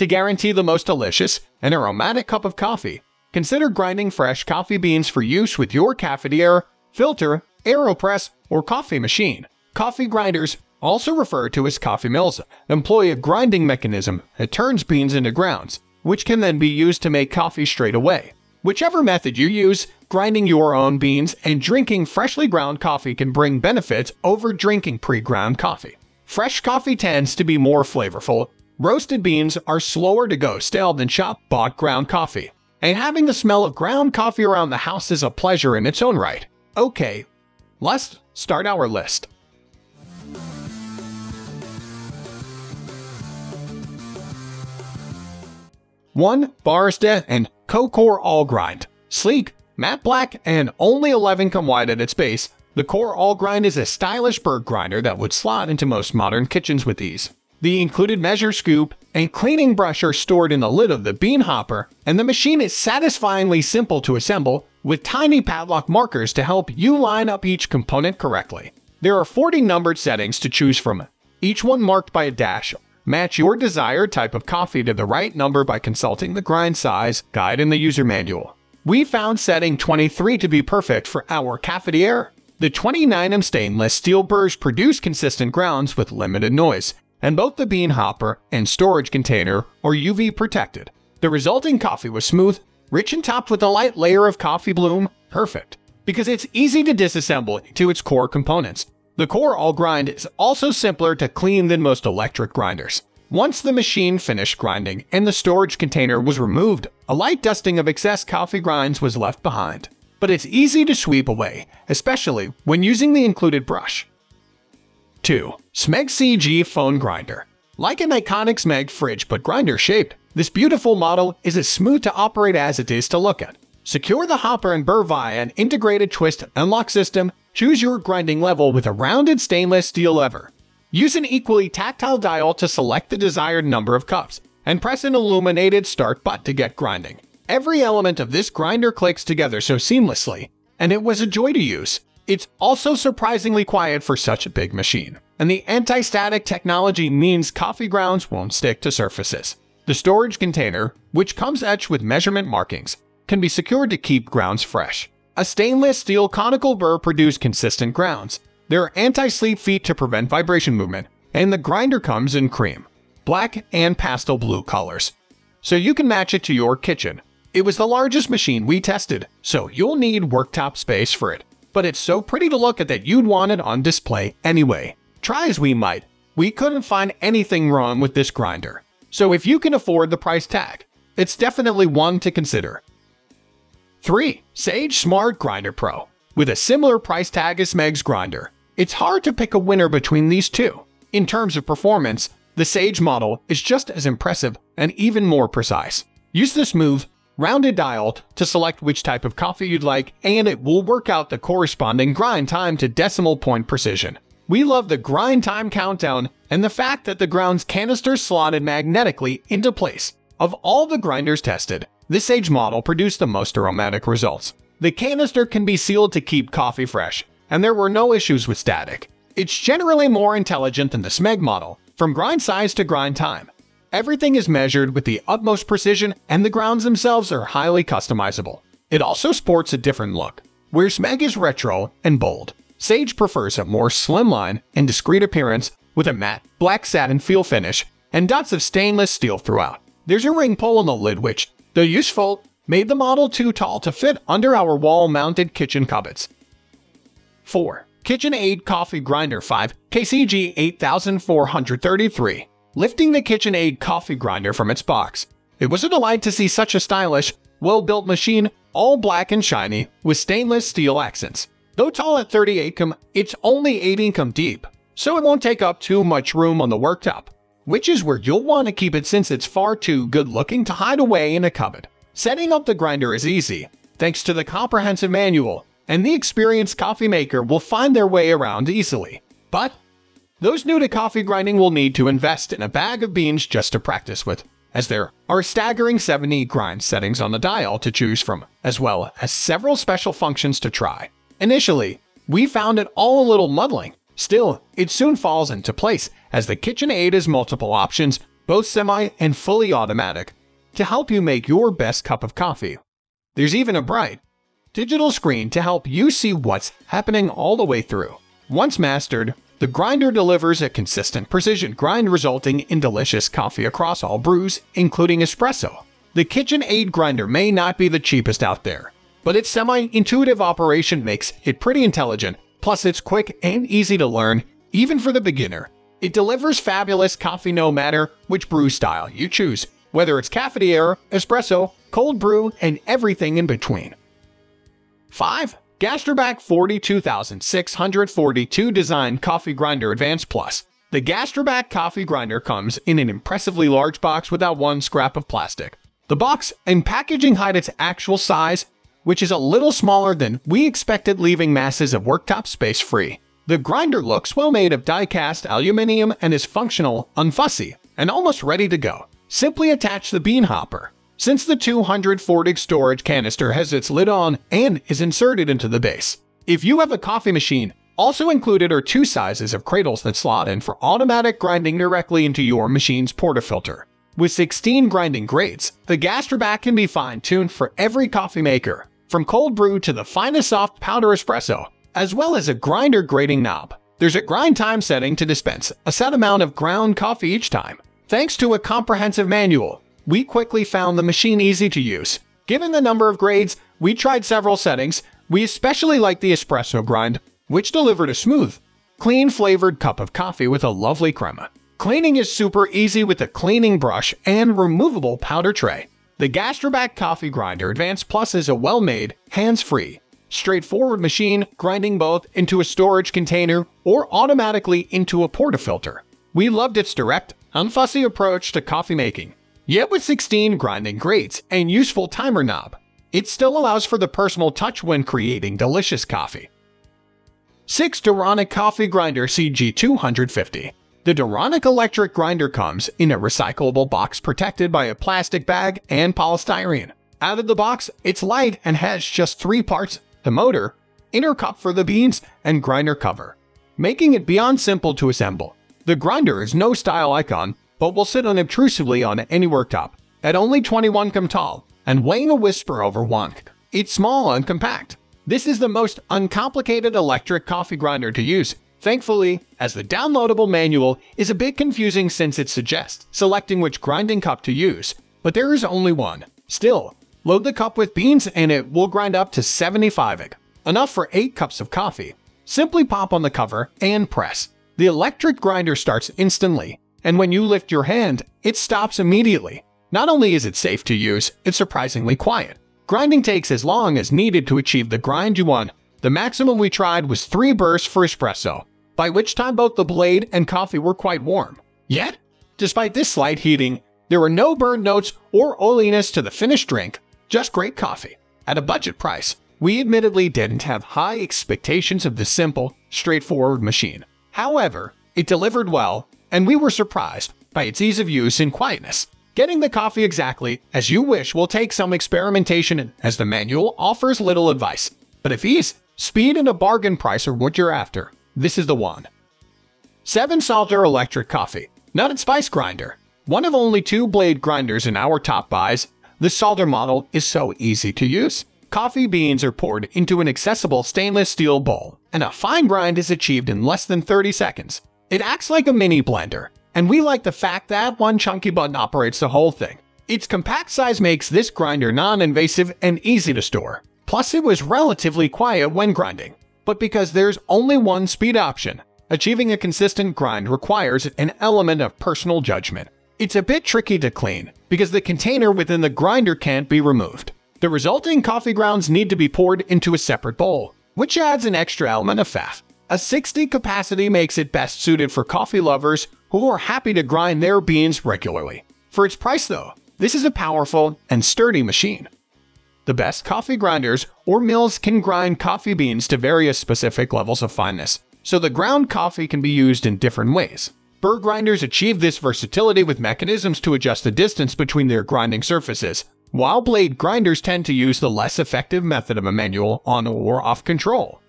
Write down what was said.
To guarantee the most delicious and aromatic cup of coffee, consider grinding fresh coffee beans for use with your cafetiere, filter, AeroPress, or coffee machine. Coffee grinders, also referred to as coffee mills, employ a grinding mechanism that turns beans into grounds, which can then be used to make coffee straight away. Whichever method you use, grinding your own beans and drinking freshly ground coffee can bring benefits over drinking pre-ground coffee. Fresh coffee tends to be more flavorful. Roasted beans are slower to go stale than shop-bought ground coffee, and having the smell of ground coffee around the house is a pleasure in its own right. Okay, let's start our list. One, Barista Co Core All Grind. Sleek, matte black, and only 11 come wide at its base, the Core All Grind is a stylish burr grinder that would slot into most modern kitchens with ease. The included measure scoop and cleaning brush are stored in the lid of the bean hopper, and the machine is satisfyingly simple to assemble, with tiny padlock markers to help you line up each component correctly. There are 40 numbered settings to choose from, each one marked by a dash. Match your desired type of coffee to the right number by consulting the grind size guide in the user manual. We found setting 23 to be perfect for our cafetiere. The 29M stainless steel burrs produce consistent grounds with limited noise, and both the bean hopper and storage container are UV protected. The resulting coffee was smooth, rich and topped with a light layer of coffee bloom, perfect, because it's easy to disassemble into its core components. The Core All Grind is also simpler to clean than most electric grinders. Once the machine finished grinding and the storage container was removed, a light dusting of excess coffee grinds was left behind. But it's easy to sweep away, especially when using the included brush. 2. Smeg CGF01 Grinder. Like an iconic Smeg fridge but grinder-shaped, this beautiful model is as smooth to operate as it is to look at. Secure the hopper and burr via an integrated twist and lock system. Choose your grinding level with a rounded stainless steel lever. Use an equally tactile dial to select the desired number of cups, and press an illuminated start button to get grinding. Every element of this grinder clicks together so seamlessly, and it was a joy to use. It's also surprisingly quiet for such a big machine, and the anti-static technology means coffee grounds won't stick to surfaces. The storage container, which comes etched with measurement markings, can be secured to keep grounds fresh. A stainless steel conical burr produces consistent grounds. There are anti-sleep feet to prevent vibration movement, and the grinder comes in cream, black, and pastel blue colors, so you can match it to your kitchen. It was the largest machine we tested, so you'll need worktop space for it. But it's so pretty to look at that you'd want it on display anyway. Try as we might, we couldn't find anything wrong with this grinder. So if you can afford the price tag, it's definitely one to consider. 3. Sage Smart Grinder Pro. With a similar price tag as Smeg's grinder, it's hard to pick a winner between these two. In terms of performance, the Sage model is just as impressive and even more precise. Use the smooth, rounded dial to select which type of coffee you'd like, and it will work out the corresponding grind time to decimal point precision. We love the grind time countdown and the fact that the grounds canister slotted magnetically into place. Of all the grinders tested, this Sage model produced the most aromatic results. The canister can be sealed to keep coffee fresh, and there were no issues with static. It's generally more intelligent than the Smeg model, from grind size to grind time. Everything is measured with the utmost precision, and the grounds themselves are highly customizable. It also sports a different look. Where Smeg is retro and bold, Sage prefers a more slimline and discreet appearance with a matte, black satin feel finish and dots of stainless steel throughout. There's a ring pull on the lid which, though useful, made the model too tall to fit under our wall-mounted kitchen cupboards. 4. KitchenAid Coffee Grinder 5 KCG8433. Lifting the KitchenAid coffee grinder from its box. It was a delight to see such a stylish, well-built machine, all black and shiny, with stainless steel accents. Though tall at 38 cm, it's only 18 cm deep, so it won't take up too much room on the worktop, which is where you'll want to keep it since it's far too good-looking to hide away in a cupboard. Setting up the grinder is easy, thanks to the comprehensive manual, and the experienced coffee maker will find their way around easily. But those new to coffee grinding will need to invest in a bag of beans just to practice with, as there are a staggering 70 grind settings on the dial to choose from, as well as several special functions to try. Initially, we found it all a little muddling. Still, it soon falls into place, as the KitchenAid has multiple options both semi and fully automatic, to help you make your best cup of coffee. There's even a bright digital screen to help you see what's happening all the way through. Once mastered, the grinder delivers a consistent precision grind resulting in delicious coffee across all brews, including espresso. The KitchenAid grinder may not be the cheapest out there, but its semi-intuitive operation makes it pretty intelligent, plus it's quick and easy to learn, even for the beginner. It delivers fabulous coffee no matter which brew style you choose, whether it's cafetiere, espresso, cold brew, and everything in between. 5. Gastroback 42642 Design Coffee Grinder Advanced Plus. The Gastroback coffee grinder comes in an impressively large box without one scrap of plastic. The box and packaging hide its actual size, which is a little smaller than we expected, leaving masses of worktop space free. The grinder looks well made of die-cast aluminum and is functional, unfussy, and almost ready to go. Simply attach the bean hopper, since the 240 storage canister has its lid on and is inserted into the base. If you have a coffee machine, also included are 2 sizes of cradles that slot in for automatic grinding directly into your machine's portafilter. With 16 grinding grades, the Gastroback can be fine-tuned for every coffee maker, from cold brew to the finest soft powder espresso, as well as a grinder grading knob. There's a grind time setting to dispense a set amount of ground coffee each time. Thanks to a comprehensive manual, we quickly found the machine easy to use. Given the number of grades, we tried several settings. We especially liked the espresso grind, which delivered a smooth, clean flavored cup of coffee with a lovely crema. Cleaning is super easy with a cleaning brush and removable powder tray. The Gastroback Coffee Grinder Advanced Plus is a well-made, hands-free, straightforward machine, grinding both into a storage container or automatically into a portafilter. We loved its direct, unfussy approach to coffee making. Yet with 16 grinding grades and useful timer knob, it still allows for the personal touch when creating delicious coffee. 6. Duronic Coffee Grinder CG250. The Duronic electric grinder comes in a recyclable box protected by a plastic bag and polystyrene. Out of the box, it's light and has just 3 parts: the motor, inner cup for the beans, and grinder cover, making it beyond simple to assemble. The grinder is no style icon, but will sit unobtrusively on any worktop. At only 21 km tall and weighing a whisper over 1 kg, it's small and compact. This is the most uncomplicated electric coffee grinder to use, thankfully, as the downloadable manual is a bit confusing since it suggests selecting which grinding cup to use, but there is only one. Still, load the cup with beans and it will grind up to 75 kg, enough for 8 cups of coffee. Simply pop on the cover and press. The electric grinder starts instantly, and when you lift your hand, it stops immediately. Not only is it safe to use, it's surprisingly quiet. Grinding takes as long as needed to achieve the grind you want. The maximum we tried was 3 bursts for espresso, by which time both the blade and coffee were quite warm. Yet, despite this slight heating, there were no burn notes or oiliness to the finished drink, just great coffee. At a budget price, we admittedly didn't have high expectations of this simple, straightforward machine. However, it delivered well, and we were surprised by its ease of use and quietness. Getting the coffee exactly as you wish will take some experimentation, as the manual offers little advice. But if ease, speed, and a bargain price are what you're after, this is the one. 7. Salter Electric Coffee Nut and Spice Grinder. One of only 2 blade grinders in our top buys, the Salter model is so easy to use. Coffee beans are poured into an accessible stainless steel bowl, and a fine grind is achieved in less than 30 seconds. It acts like a mini blender, and we like the fact that one chunky button operates the whole thing. Its compact size makes this grinder non-invasive and easy to store. Plus, it was relatively quiet when grinding. But because there's only one speed option, achieving a consistent grind requires an element of personal judgment. It's a bit tricky to clean, because the container within the grinder can't be removed. The resulting coffee grounds need to be poured into a separate bowl, which adds an extra element of faff. A 60 capacity makes it best suited for coffee lovers who are happy to grind their beans regularly. For its price though, this is a powerful and sturdy machine. The best coffee grinders or mills can grind coffee beans to various specific levels of fineness, so the ground coffee can be used in different ways. Burr grinders achieve this versatility with mechanisms to adjust the distance between their grinding surfaces, while blade grinders tend to use the less effective method of a manual on or off control.